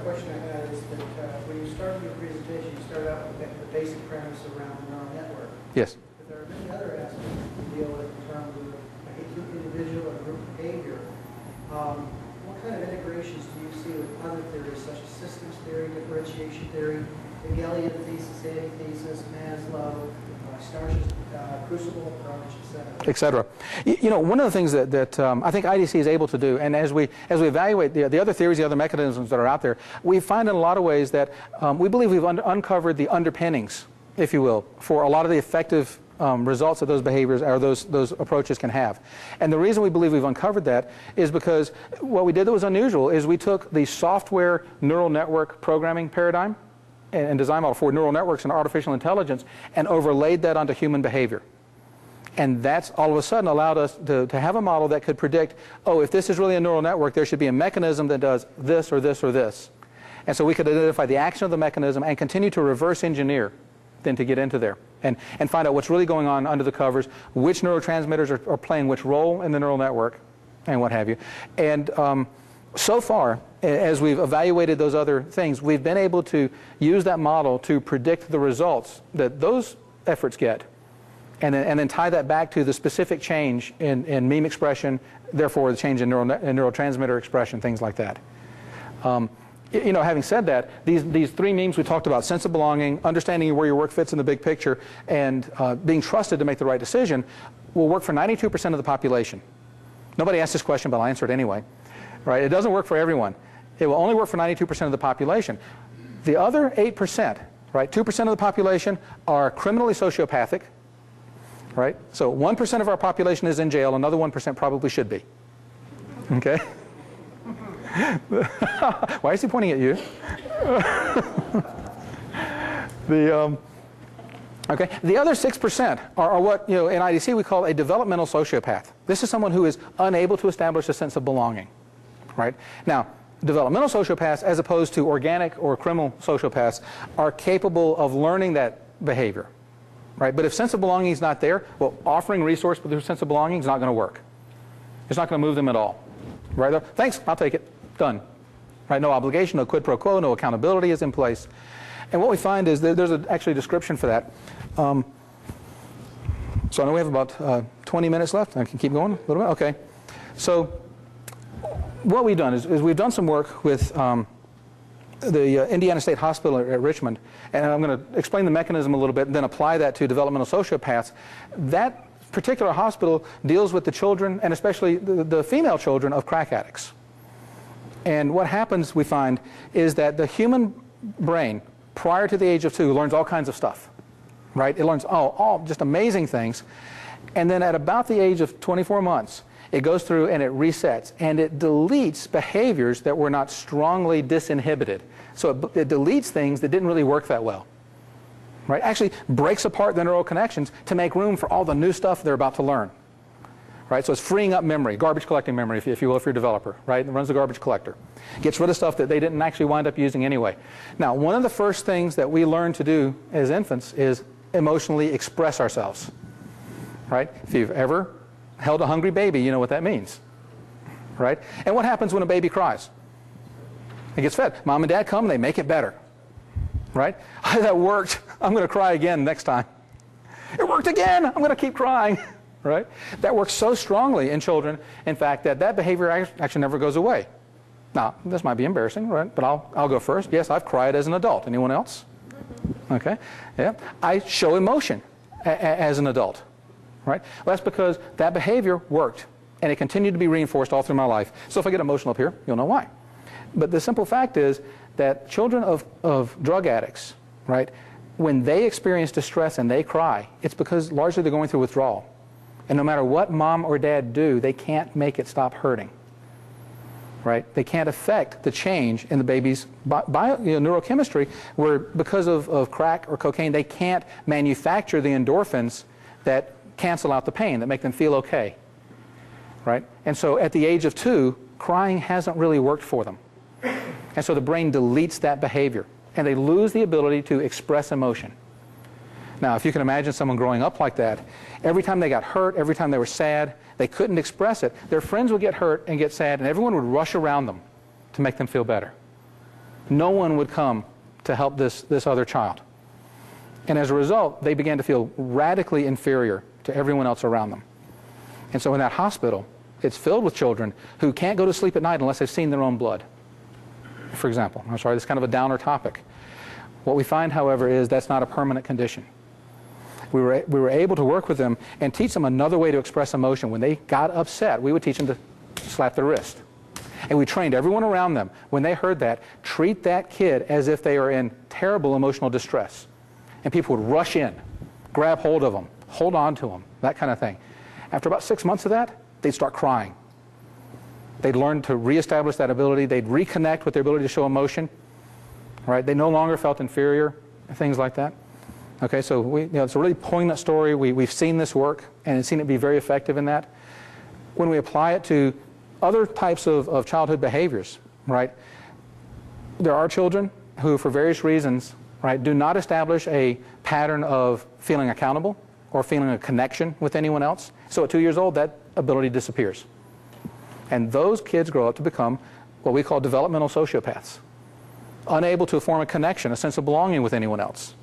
question I had is that when you started your presentation, you started out with the basic premise around the neural network. Yes. But there are many other aspects to deal with in terms of individual and group behavior. What kind of integrations do you see with other theories, such as systems theory, differentiation theory, Hegelian thesis, antithesis, Maslow, Starsh's crucible approach, et cetera? You know, one of the things that I think IDC is able to do, and as we evaluate the other theories, the other mechanisms that are out there, we find in a lot of ways that we believe we've uncovered the underpinnings, if you will, for a lot of the effective results that those behaviors or those approaches can have. And the reason we believe we've uncovered that is because what we did that was unusual is we took the software neural network programming paradigm and design model for neural networks and artificial intelligence and overlaid that onto human behavior. And that's all of a sudden allowed us to have a model that could predict, oh, if this is really a neural network, there should be a mechanism that does this or this or this. And so we could identify the action of the mechanism and continue to reverse engineer then to get into there and find out what's really going on under the covers, which neurotransmitters are playing which role in the neural network, and what have you. And so far, as we've evaluated those other things, we've been able to use that model to predict the results that those efforts get, and then tie that back to the specific change in meme expression, therefore the change in neurotransmitter expression, things like that. You know, having said that, these three memes we talked about, sense of belonging, understanding where your work fits in the big picture, and being trusted to make the right decision, will work for 92% of the population. Nobody asked this question, but I'll answer it anyway. Right? It doesn't work for everyone. It will only work for 92% of the population. The other 8%, right, 2% of the population are criminally sociopathic. Right? So 1% of our population is in jail, another 1% probably should be. Okay? Why is he pointing at you? Okay. The other 6% are what, you know, in IDC we call a developmental sociopath. This is someone who is unable to establish a sense of belonging. Right? Now, developmental sociopaths, as opposed to organic or criminal sociopaths, are capable of learning that behavior. Right? But if sense of belonging is not there, well, offering resource with their sense of belonging is not going to work. It's not going to move them at all. Right? Thanks, I'll take it. Done. Right? No obligation, no quid pro quo, no accountability is in place. And what we find is that there's actually a description for that. So I know we have about 20 minutes left. I can keep going a little bit. Okay. So what we've done is we've done some work with the Indiana State Hospital at Richmond, and I'm going to explain the mechanism a little bit and then apply that to developmental sociopaths. That particular hospital deals with the children, and especially the female children, of crack addicts. And what happens, we find, is that the human brain, prior to the age of 2, learns all kinds of stuff. Right? It learns all just amazing things. And then at about the age of 24 months, it goes through and it resets, and it deletes behaviors that were not strongly disinhibited. So it deletes things that didn't really work that well. Right? Actually breaks apart the neural connections to make room for all the new stuff they're about to learn. Right? So it's freeing up memory, garbage collecting memory, if you will, if you're a developer. Right? It runs the garbage collector. Gets rid of stuff that they didn't actually wind up using anyway. Now, one of the first things that we learn to do as infants is emotionally express ourselves. Right? If you've ever held a hungry baby, you know what that means. Right? And what happens when a baby cries? It gets fed. Mom and dad come, they make it better. Right? That worked. I'm going to cry again next time. It worked again. I'm going to keep crying. Right? That works so strongly in children, in fact, that behavior actually never goes away. Now, this might be embarrassing, right? But I'll go first. Yes, I've cried as an adult. Anyone else? Okay. Yeah. I show emotion as an adult. Right? Well, that's because that behavior worked, and it continued to be reinforced all through my life. So if I get emotional up here, you'll know why. But the simple fact is that children of drug addicts, right, when they experience distress and they cry, it's because largely they're going through withdrawal. And no matter what mom or dad do, they can't make it stop hurting. Right? They can't affect the change in the baby's neurochemistry, where because of crack or cocaine, they can't manufacture the endorphins that cancel out the pain, that make them feel okay. Right? And so at the age of 2, crying hasn't really worked for them. And so the brain deletes that behavior, and they lose the ability to express emotion. Now, if you can imagine someone growing up like that, every time they got hurt, every time they were sad, they couldn't express it. Their friends would get hurt and get sad, and everyone would rush around them to make them feel better. no one would come to help this other child. And as a result, they began to feel radically inferior to everyone else around them. And so in that hospital, it's filled with children who can't go to sleep at night unless they've seen their own blood, for example. I'm sorry, this is kind of a downer topic. What we find, however, is that's not a permanent condition. We were able to work with them and teach them another way to express emotion. When they got upset, we would teach them to slap their wrist. And we trained everyone around them, when they heard that, treat that kid as if they are in terrible emotional distress. And people would rush in, grab hold of them, hold on to them, that kind of thing. After about 6 months of that, they'd start crying. They'd learn to reestablish that ability. They'd reconnect with their ability to show emotion. Right? They no longer felt inferior, things like that. Okay, so it's a really poignant story. We've seen this work and seen it be very effective in that. When we apply it to other types of childhood behaviors, right, there are children who, for various reasons, right, do not establish a pattern of feeling accountable or feeling a connection with anyone else. So at 2 years old, that ability disappears. And those kids grow up to become what we call developmental sociopaths, unable to form a connection, a sense of belonging with anyone else.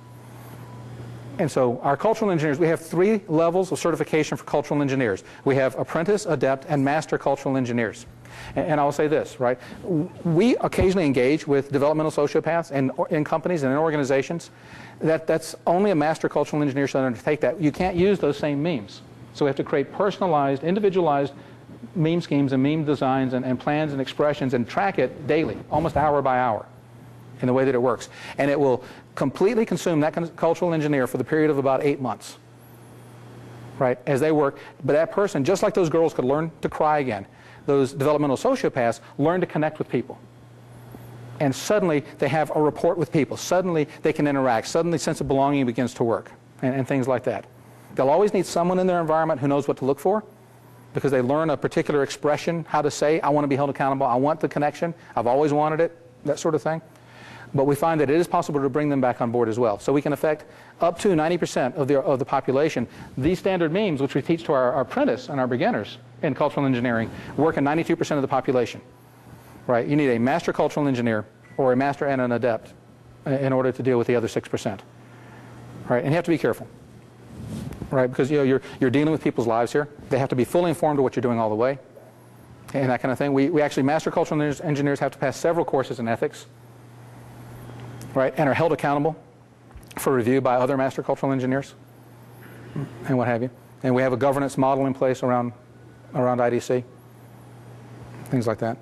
And so our cultural engineers, we have 3 levels of certification for cultural engineers. We have apprentice, adept, and master cultural engineers. And I'll say this, right? We occasionally engage with developmental sociopaths in companies and in organizations. That's only a master cultural engineer should undertake that. You can't use those same memes. So we have to create personalized, individualized meme schemes and meme designs and plans and expressions and track it daily, almost hour by hour, in the way that it works. And it will completely consume that cultural engineer for the period of about 8 months, right, as they work. But that person, just like those girls could learn to cry again, those developmental sociopaths learn to connect with people. And suddenly they have a rapport with people. Suddenly they can interact. Suddenly sense of belonging begins to work, and things like that. They'll always need someone in their environment who knows what to look for, because they learn a particular expression, how to say, I want to be held accountable, I want the connection, I've always wanted it, that sort of thing. But we find that it is possible to bring them back on board as well. So we can affect up to 90% of the population. These standard memes, which we teach to our apprentice and our beginners in cultural engineering, work in 92% of the population. Right? You need a master cultural engineer or a master and an adept in order to deal with the other 6%. Right? And you have to be careful. Right? Because you're dealing with people's lives here. They have to be fully informed of what you're doing all the way, and that kind of thing. We actually, master cultural engineers have to pass several courses in ethics, right, and are held accountable for review by other master cultural engineers and what have you. And we have a governance model in place around IDC, things like that.